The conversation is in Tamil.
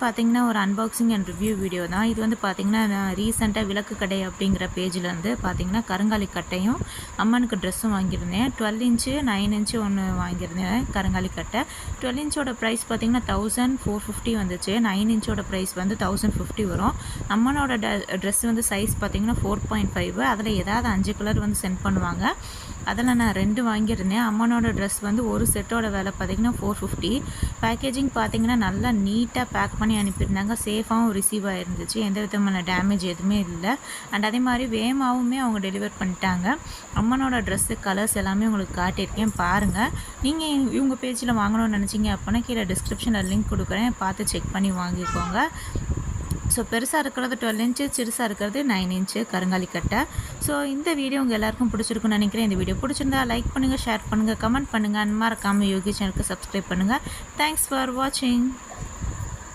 பார்த்தீங்கன்னா ஒரு அன்பாக்சிங் அண்ட் ரிவ்யூ வீடியோ தான். இது வந்து பார்த்தீங்கன்னா நான் ரீசெண்டாக விளக்கு கடை அப்படிங்கிற பேஜில் வந்து பார்த்தீங்கன்னா கருங்காலி கட்டையும் அம்மனுக்கு ட்ரெஸ்ஸும் வாங்கியிருந்தேன். 12 இன்ச்சு 9 இன்ச்சு ஒன்று வாங்கியிருந்தேன் கருங்காலி கட்டை. 12 இன்ச்சோட ப்ரைஸ் பார்த்தீங்கன்னா 1450 வந்துச்சு. 9 இன்ச்சோட ப்ரைஸ் வந்து 1050 வரும். அம்மனோட ட்ரெஸ் வந்து சைஸ் பார்த்தீங்கன்னா 4.5. அதில் ஏதாவது 5 கலர் வந்து சென்ட் பண்ணுவாங்க. அதில் நான் 2 வாங்கியிருந்தேன். அம்மனோட ட்ரெஸ் வந்து ஒரு செட்டோட விலை பார்த்தீங்கன்னா 450. பேக்கேஜிங் பார்த்தீங்கன்னா நல்லா நீட்டாக பேக் பண்ணி அனுப்பியிருந்தாங்க. சேஃபாகவும் ரிசீவ் ஆகிருந்துச்சு. எந்த விதமான டேமேஜ் எதுவுமே இல்லை. அண்ட் அதே மாதிரி வேகமாகவுமே அவங்க டெலிவர் பண்ணிட்டாங்க. அம்மனோட ட்ரெஸ்ஸு கலர்ஸ் எல்லாமே உங்களுக்கு காட்டியிருக்கேன் பாருங்கள். நீங்கள் இவங்க பேஜில் வாங்கணும்னு நினச்சிங்க அப்படின்னா கீழே டிஸ்கிரிப்ஷனில் லிங்க் கொடுக்குறேன், பார்த்து செக் பண்ணி வாங்கிக்கோங்க. ஸோ பெருசாக இருக்கிறது 12 இன்ச்சு, சிறுசாக இருக்கிறது 9 இன்ச்சு கருங்காலி கட்டை. ஸோ இந்த வீடியோ உங்கள் எல்லாருக்கும் பிடிச்சிருக்குன்னு நினைக்கிறேன். இந்த வீடியோ பிடிச்சிருந்தா லைக் பண்ணுங்கள், ஷேர் பண்ணுங்கள், கமெண்ட் பண்ணுங்கள். மறக்காமல் யோகி சேனலுக்கு சப்ஸ்கிரைப் பண்ணுங்கள். தேங்க்ஸ் ஃபார் வாட்சிங்.